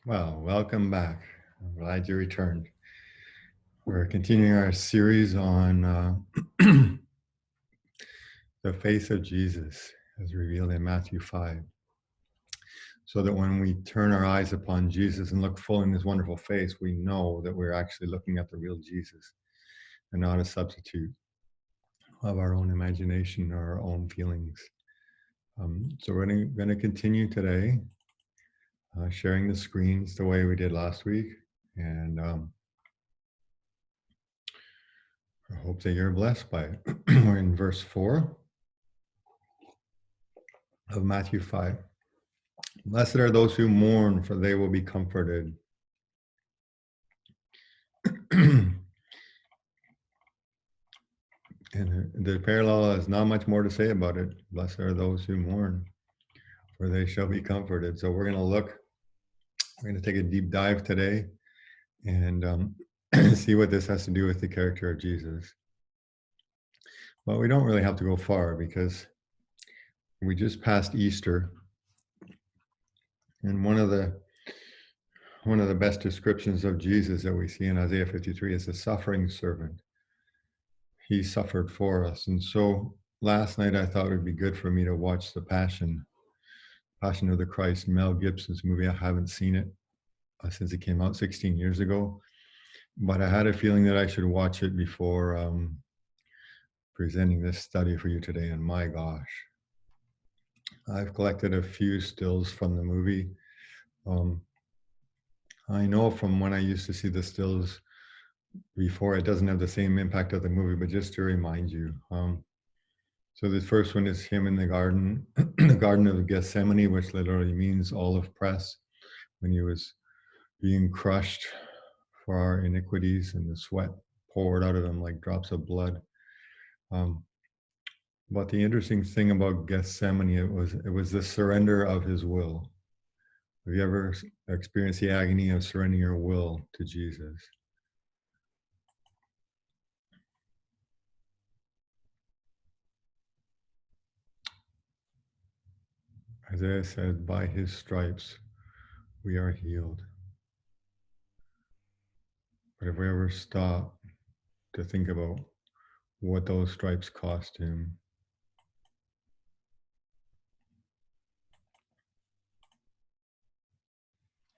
Well, welcome back. I'm glad you returned. We're continuing our series on the face of Jesus as revealed in Matthew 5. So that when we turn our eyes upon Jesus and look full in his wonderful face, we know that we're actually looking at the real Jesus and not a substitute of our own imagination or our own feelings. So we're going to continue today sharing the screens the way we did last week. And I hope that you're blessed by it. We're in verse 4 of Matthew 5. Blessed are those who mourn, for they will be comforted. And the parallel has not much more to say about it. Blessed are those who mourn, for they shall be comforted. So we're going to take a deep dive today and see what this has to do with the character of Jesus. But we don't really have to go far because we just passed Easter. And one of the best descriptions of Jesus that we see in Isaiah 53 is the suffering servant. He suffered for us. And so last night I thought it would be good for me to watch the Passion of the Christ, Mel Gibson's movie. I haven't seen it since it came out 16 years ago, but I had a feeling that I should watch it before presenting this study for you today. And my gosh, I've collected a few stills from the movie. I know from when I used to see the stills before, it doesn't have the same impact of the movie, but just to remind you. So the first one is him in the garden, the Garden of Gethsemane, which literally means olive press, when he was being crushed for our iniquities and the sweat poured out of him like drops of blood. But the interesting thing about Gethsemane, it was the surrender of his will. Have you ever experienced the agony of surrendering your will to Jesus? Isaiah said, by his stripes we are healed. But if we ever stop to think about what those stripes cost him,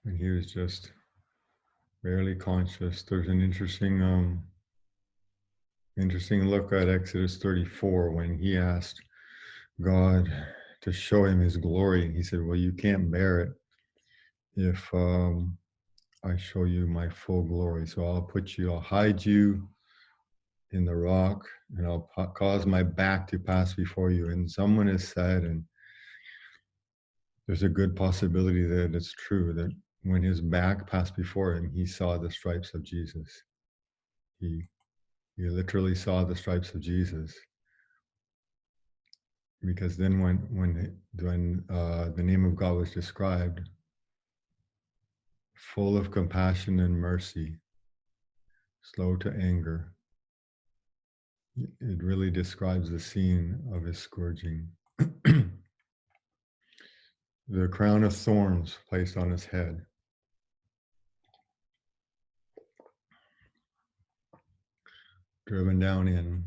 and he was just barely conscious. There's an interesting look at Exodus 34 when he asked God to show him his glory. He said, well, you can't bear it if I show you my full glory. So I'll hide you in the rock, and I'll cause my back to pass before you. And someone has said, and there's a good possibility that it's true, that when his back passed before him, he saw the stripes of Jesus. He literally saw the stripes of Jesus. Because then when the name of God was described, full of compassion and mercy, slow to anger, it really describes the scene of his scourging. The crown of thorns placed on his head. Driven down in.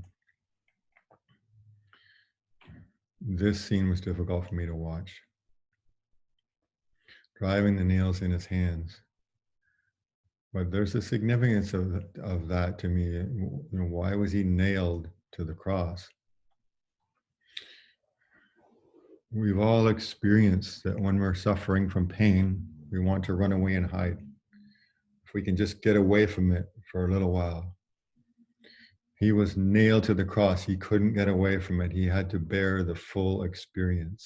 This scene was difficult for me to watch. Driving the nails in his hands. But there's a significance of that to me. You know, why was he nailed to the cross? We've all experienced that when we're suffering from pain, we want to run away and hide. If we can just get away from it for a little while. He was nailed to the cross. He couldn't get away from it. He had to bear the full experience.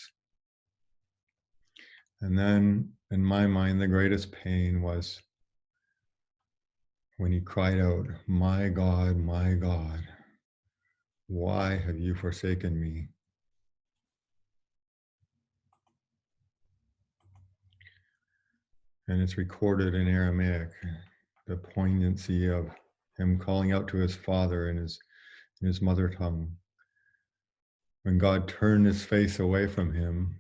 And then, in my mind, the greatest pain was when he cried out, my God, why have you forsaken me? And it's recorded in Aramaic, the poignancy of him calling out to his father in his mother tongue. When God turned his face away from him,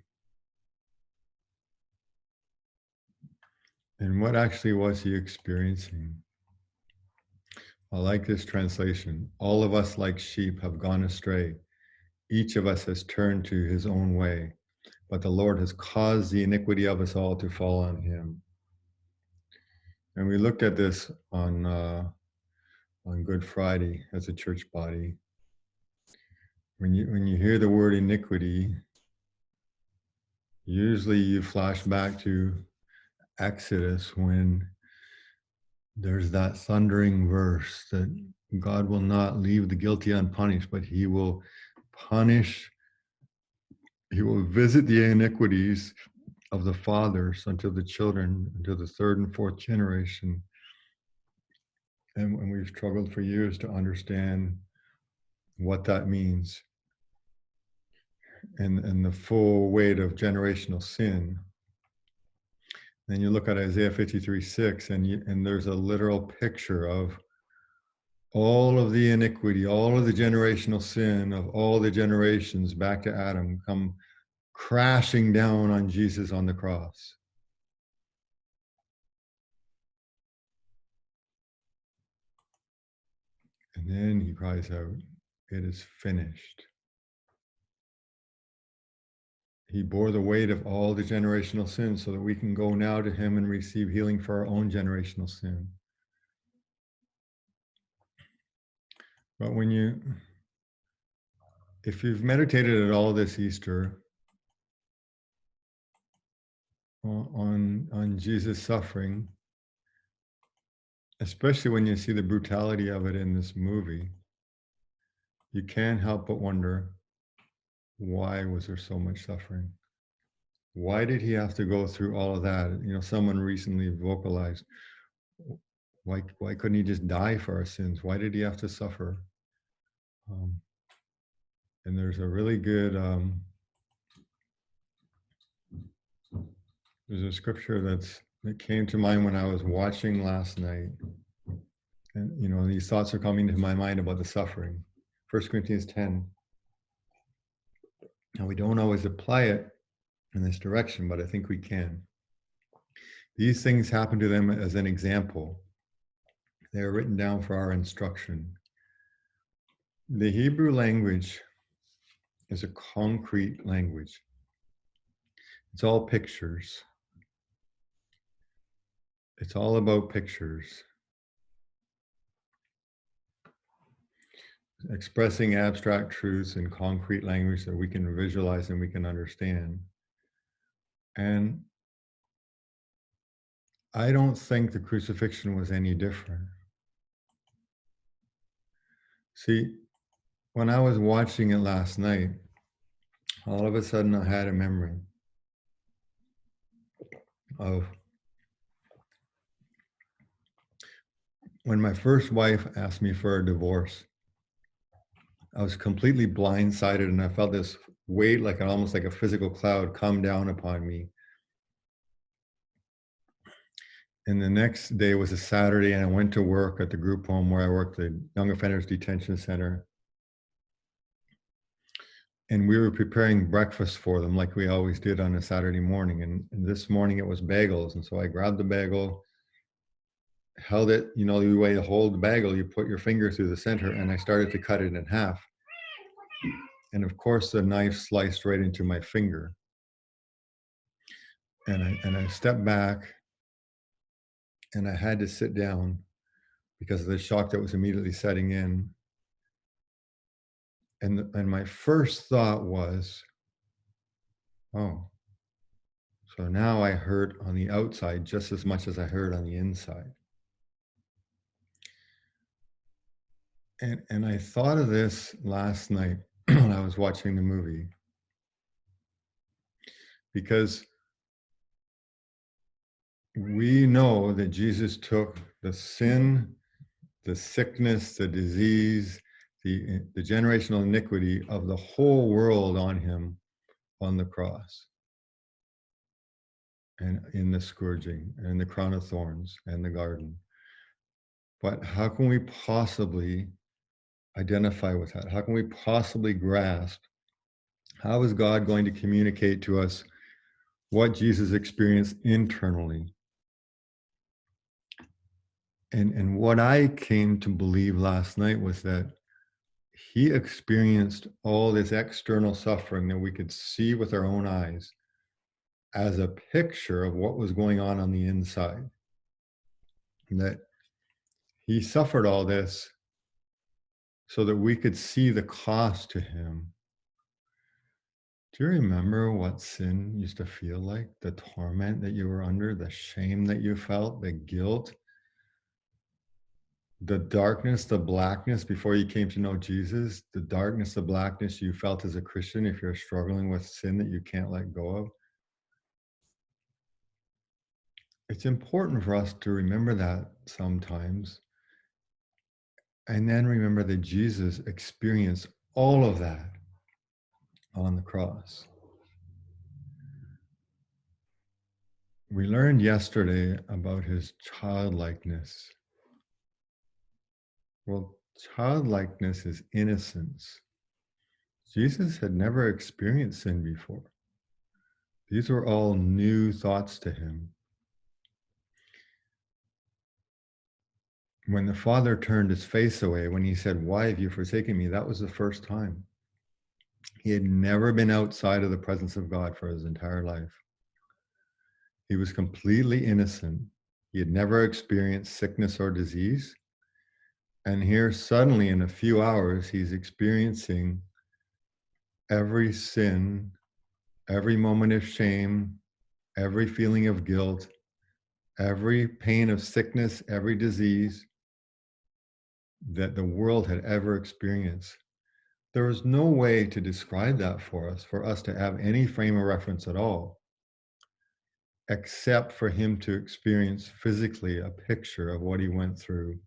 And what actually was he experiencing? I like this translation. All of us, like sheep, have gone astray. Each of us has turned to his own way, but the Lord has caused the iniquity of us all to fall on him. And we looked at this on Good Friday as a church body. When you hear the word iniquity, usually you flash back to Exodus when there's that thundering verse that God will not leave the guilty unpunished, but he will punish, he will visit the iniquities of the fathers until the children, until the third and fourth generation. And we've struggled for years to understand what that means and the full weight of generational sin. Then you look at Isaiah 53:6, and there's a literal picture of all of the iniquity, all of the generational sin of all the generations back to Adam come crashing down on Jesus on the cross. And then he cries out, "It is finished." He bore the weight of all the generational sins so that we can go now to him and receive healing for our own generational sin. But if you've meditated at all this Easter on Jesus' suffering, especially when you see the brutality of it in this movie, you can't help but wonder, why was there so much suffering? Why did he have to go through all of that? Someone recently vocalized, why couldn't he just die for our sins? Why did he have to suffer? And there's a really good, there's a scripture that came to mind when I was watching last night. And these thoughts are coming to my mind about the suffering. 1 Corinthians 10. Now, we don't always apply it in this direction, but I think we can. These things happen to them as an example. They are written down for our instruction. The Hebrew language is a concrete language. It's all pictures. It's all about pictures. Expressing abstract truths in concrete language that we can visualize and we can understand. And I don't think the crucifixion was any different. See, when I was watching it last night, all of a sudden I had a memory of when my first wife asked me for a divorce. I was completely blindsided and I felt this weight, almost like a physical cloud, come down upon me. And the next day was a Saturday, and I went to work at the group home where I worked, the Young Offenders Detention Center. And we were preparing breakfast for them like we always did on a Saturday morning. And this morning it was bagels. And so I grabbed the bagel, held it, the way you hold the bagel, you put your finger through the center, and I started to cut it in half. And of course, the knife sliced right into my finger. And I stepped back, and I had to sit down because of the shock that was immediately setting in. And my first thought was, oh, so now I hurt on the outside just as much as I hurt on the inside. And I thought of this last night when I was watching the movie, because we know that Jesus took the sin, the sickness, the disease, the generational iniquity of the whole world on him on the cross, and in the scourging and the crown of thorns and the garden. But how can we possibly identify with that? How can we possibly grasp? How is God going to communicate to us what Jesus experienced internally? And what I came to believe last night was that he experienced all this external suffering that we could see with our own eyes as a picture of what was going on the inside. And that he suffered all this so that we could see the cost to him. Do you remember what sin used to feel like? The torment that you were under, the shame that you felt, the guilt, the darkness, the blackness before you came to know Jesus, the darkness, the blackness you felt as a Christian if you're struggling with sin that you can't let go of. It's important for us to remember that sometimes, and then remember that Jesus experienced all of that on the cross. We learned yesterday about his childlikeness. Well, childlikeness is innocence. Jesus had never experienced sin before. These were all new thoughts to him. When the Father turned his face away, when he said, "Why have you forsaken me?" that was the first time. He had never been outside of the presence of God for his entire life. He was completely innocent. He had never experienced sickness or disease. And here, suddenly, in a few hours, he's experiencing every sin, every moment of shame, every feeling of guilt, every pain of sickness, every disease that the world had ever experienced. There was no way to describe that for us to have any frame of reference at all, except for him to experience physically a picture of what he went through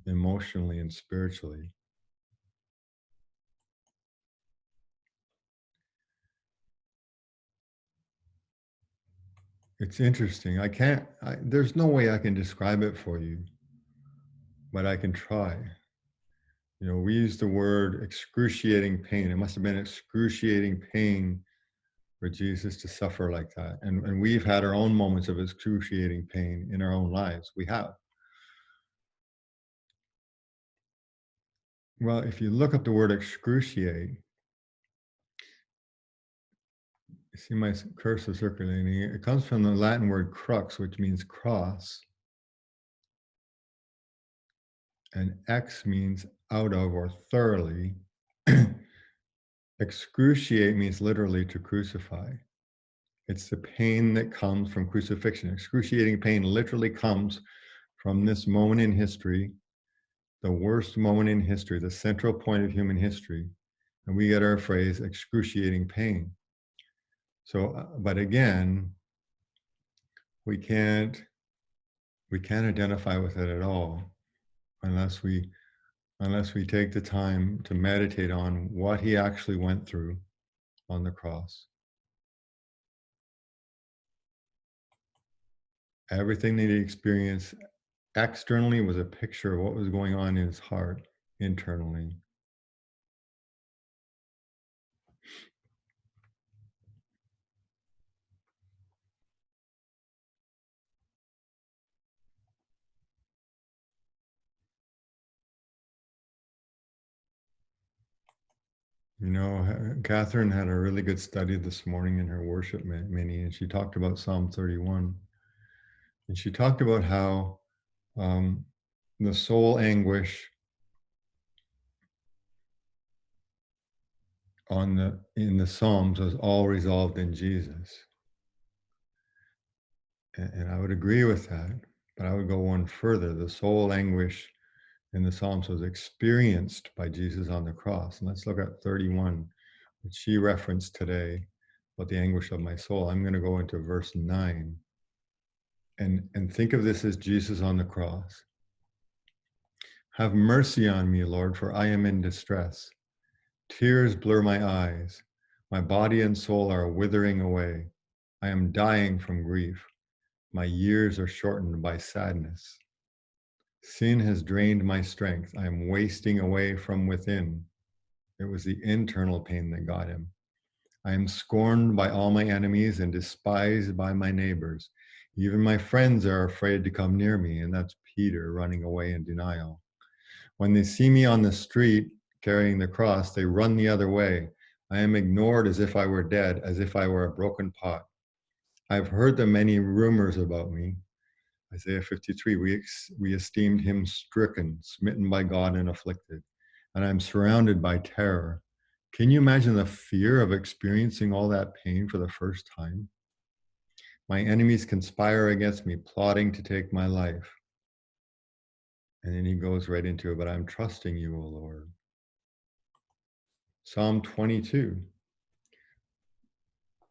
emotionally and spiritually. It's interesting. There's no way I can describe it for you, but I can try. You know, we use the word excruciating pain. It must have been excruciating pain for Jesus to suffer like that. And we've had our own moments of excruciating pain in our own lives. We have. Well, if you look up the word excruciate, you see my cursor circulating. It comes from the Latin word crux, which means cross. And ex means out of or thoroughly. Excruciate means literally to crucify. It's the pain that comes from crucifixion. Excruciating pain literally comes from this moment in history, the worst moment in history, the central point of human history. And we get our phrase excruciating pain. So, but again, we can't identify with it at all unless we take the time to meditate on what he actually went through on the cross. Everything that he experienced externally was a picture of what was going on in his heart internally. You know, Catherine had a really good study this morning in her worship mini, and she talked about Psalm 31. And she talked about how the soul anguish in the Psalms was all resolved in Jesus. And I would agree with that, but I would go one further. The soul anguish in the Psalms was experienced by Jesus on the cross. And let's look at 31, which she referenced today, about the anguish of my soul. I'm going to go into verse 9 and think of this as Jesus on the cross. Have mercy on me, Lord, for I am in distress. Tears blur my eyes. My body and soul are withering away. I am dying from grief. My years are shortened by sadness. Sin has drained my strength. I am wasting away from within. It was the internal pain that got him. I am scorned by all my enemies and despised by my neighbors. Even my friends are afraid to come near me, and that's Peter running away in denial. When they see me on the street carrying the cross, they run the other way. I am ignored as if I were dead, as if I were a broken pot. I've heard the many rumors about me. Isaiah 53, we esteemed him stricken, smitten by God, and afflicted. And I'm surrounded by terror. Can you imagine the fear of experiencing all that pain for the first time? My enemies conspire against me, plotting to take my life. And then he goes right into it, but I'm trusting you, O Lord. Psalm 22,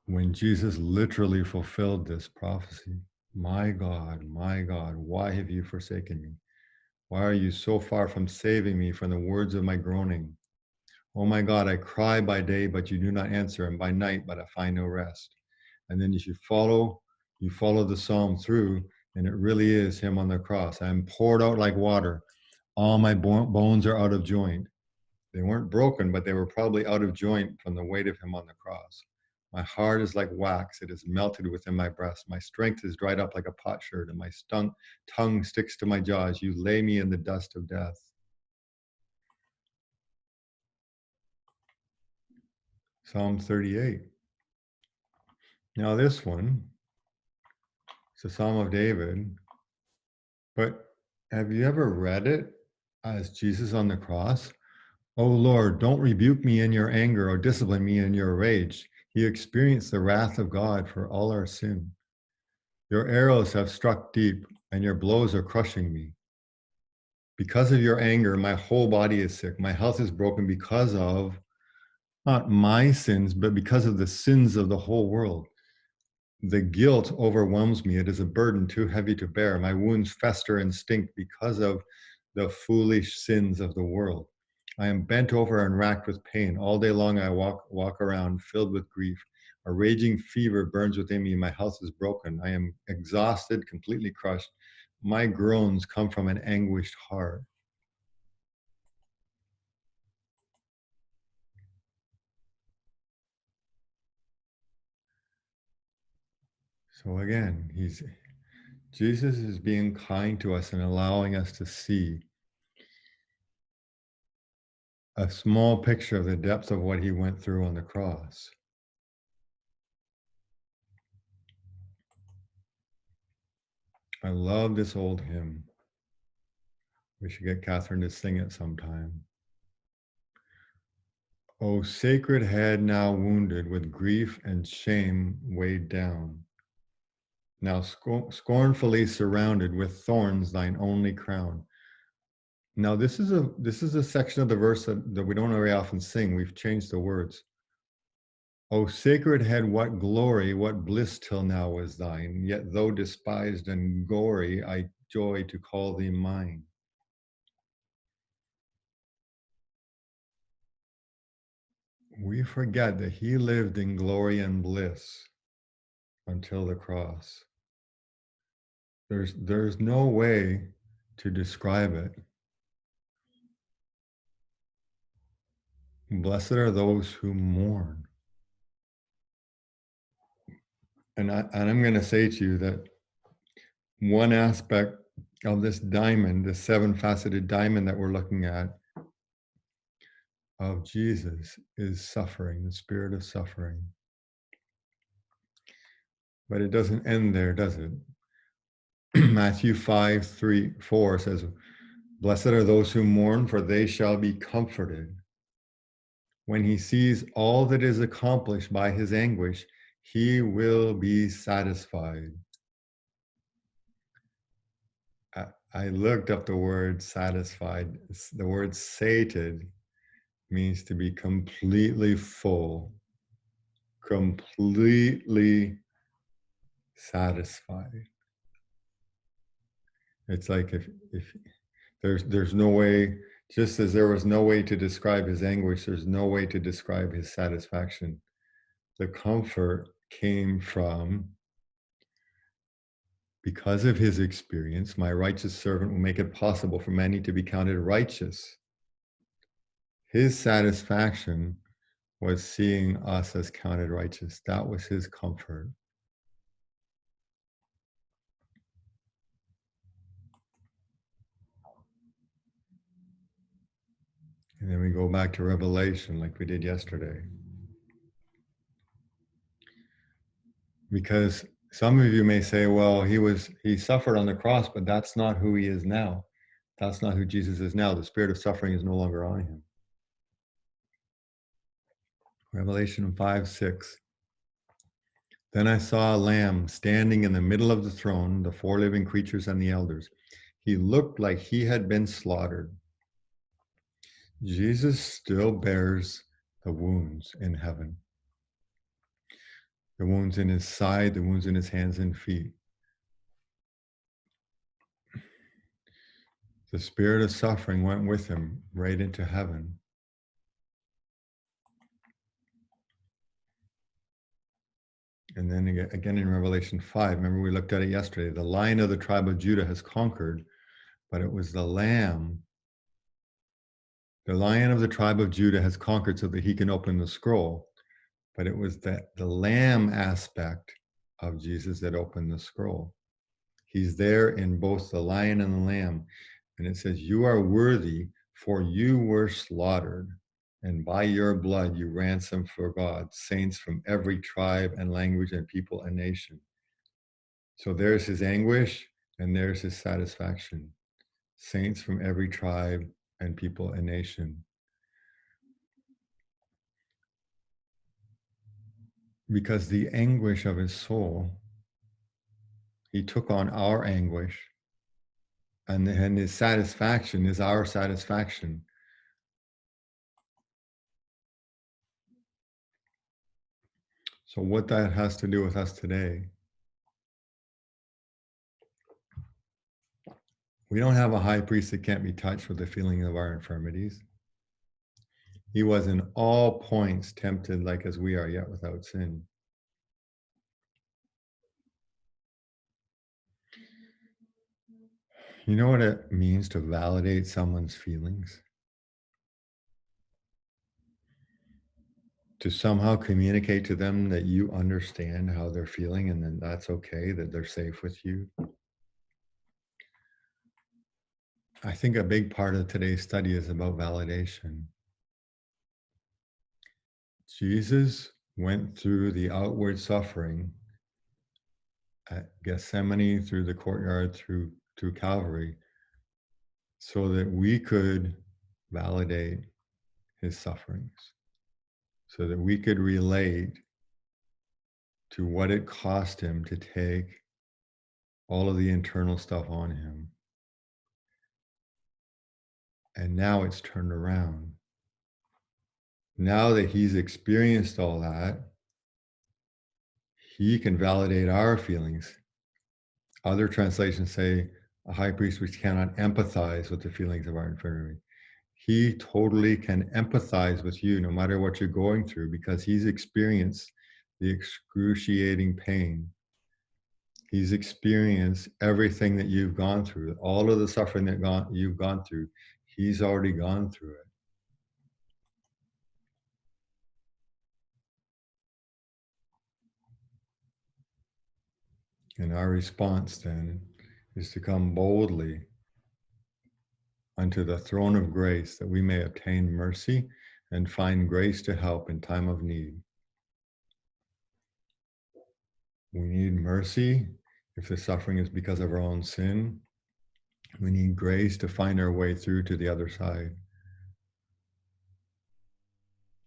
when Jesus literally fulfilled this prophecy. My God, why have you forsaken me? Why are you so far from saving me from the words of my groaning? Oh my God, I cry by day, but you do not answer, and by night, but I find no rest. And then you follow the psalm through, and it really is him on the cross. I am poured out like water. All my bones are out of joint. They weren't broken, but they were probably out of joint from the weight of him on the cross. My heart is like wax, it is melted within my breast. My strength is dried up like a potsherd, and my tongue sticks to my jaws. You lay me in the dust of death. Psalm 38. Now this one, it's a Psalm of David, but have you ever read it as Jesus on the cross? Oh Lord, don't rebuke me in your anger or discipline me in your rage. He experienced the wrath of God for all our sin. Your arrows have struck deep, and your blows are crushing me. Because of your anger, my whole body is sick. My health is broken because of not my sins, but because of the sins of the whole world. The guilt overwhelms me. It is a burden too heavy to bear. My wounds fester and stink because of the foolish sins of the world. I am bent over and racked with pain. All day long I walk around filled with grief. A raging fever burns within me. My health is broken. I am exhausted, completely crushed. My groans come from an anguished heart. So again, Jesus is being kind to us and allowing us to see a small picture of the depth of what he went through on the cross. I love this old hymn. We should get Catherine to sing it sometime. O sacred head now wounded with grief and shame weighed down, now scornfully surrounded with thorns thine only crown. Now this is a section of the verse that we don't very often sing. We've changed the words. O sacred head, what glory, what bliss till now was thine, yet though despised and gory, I joy to call thee mine. We forget that he lived in glory and bliss until the cross. There's no way to describe it. Blessed are those who mourn. And I'm going to say to you that one aspect of this diamond, this seven-faceted diamond that we're looking at of Jesus, is suffering, the spirit of suffering. But it doesn't end there, does it? Matthew 5:4 says, blessed are those who mourn, for they shall be comforted. When he sees all that is accomplished by his anguish, he will be satisfied. I looked up the word satisfied. The word sated means to be completely full, completely satisfied. It's like if there's no way, just as there was no way to describe his anguish, there's no way to describe his satisfaction. The comfort came from, because of his experience, my righteous servant will make it possible for many to be counted righteous. His satisfaction was seeing us as counted righteous. That was his comfort. we go back to Revelation like we did yesterday. Because some of you may say, well, he suffered on the cross, but that's not who he is now. That's not who Jesus is now. The spirit of suffering is no longer on him. Revelation 5:6. Then I saw a lamb standing in the middle of the throne, the four living creatures and the elders. He looked like he had been slaughtered. Jesus still bears the wounds in heaven. The wounds in his side, the wounds in his hands and feet. The spirit of suffering went with him right into heaven. And then again in Revelation 5, remember we looked at it yesterday, the Lion of the tribe of Judah has conquered, but it was the Lamb. The Lion of the tribe of Judah has conquered so that he can open the scroll, but it was the Lamb aspect of Jesus that opened the scroll. He's there in both the Lion and the Lamb. And it says, you are worthy, for you were slaughtered, and by your blood you ransomed for God saints from every tribe and language and people and nation. So there's his anguish and there's his satisfaction. Saints from every tribe and people and nation. Because the anguish of his soul, he took on our anguish, and his satisfaction is our satisfaction. So what that has to do with us today, we don't have a high priest that can't be touched with the feeling of our infirmities. He was in all points tempted like as we are, yet without sin. You know what it means to validate someone's feelings? To somehow communicate to them that you understand how they're feeling and then that's okay, that they're safe with you. I think a big part of today's study is about validation. Jesus went through the outward suffering at Gethsemane, through the courtyard, through Calvary, so that we could validate his sufferings, so that we could relate to what it cost him to take all of the internal stuff on him. And now it's turned around. Now that he's experienced all that, he can validate our feelings. Other translations say a high priest which cannot empathize with the feelings of our infirmity. He totally can empathize with you no matter what you're going through because he's experienced the excruciating pain. He's experienced everything that you've gone through, all of the suffering that you've gone through. He's already gone through it. And our response then is to come boldly unto the throne of grace that we may obtain mercy and find grace to help in time of need. We need mercy if the suffering is because of our own sin. We need grace to find our way through to the other side.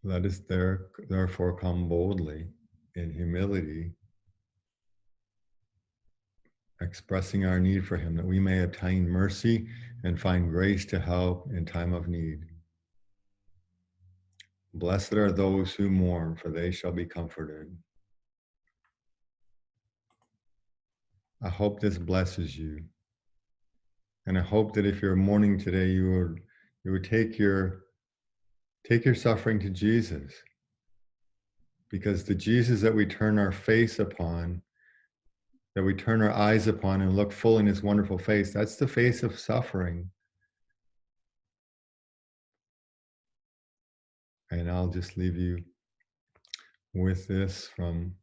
Let us therefore come boldly in humility, expressing our need for him, that we may obtain mercy and find grace to help in time of need. Blessed are those who mourn, for they shall be comforted. I hope this blesses you. And I hope that if you're mourning today, you would take your suffering to Jesus. Because the Jesus that we turn our face upon, that we turn our eyes upon and look full in his wonderful face, that's the face of suffering. And I'll just leave you with this from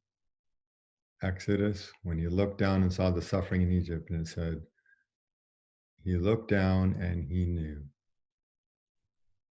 Exodus, when he looked down and saw the suffering in Egypt, and it said, he looked down and he knew.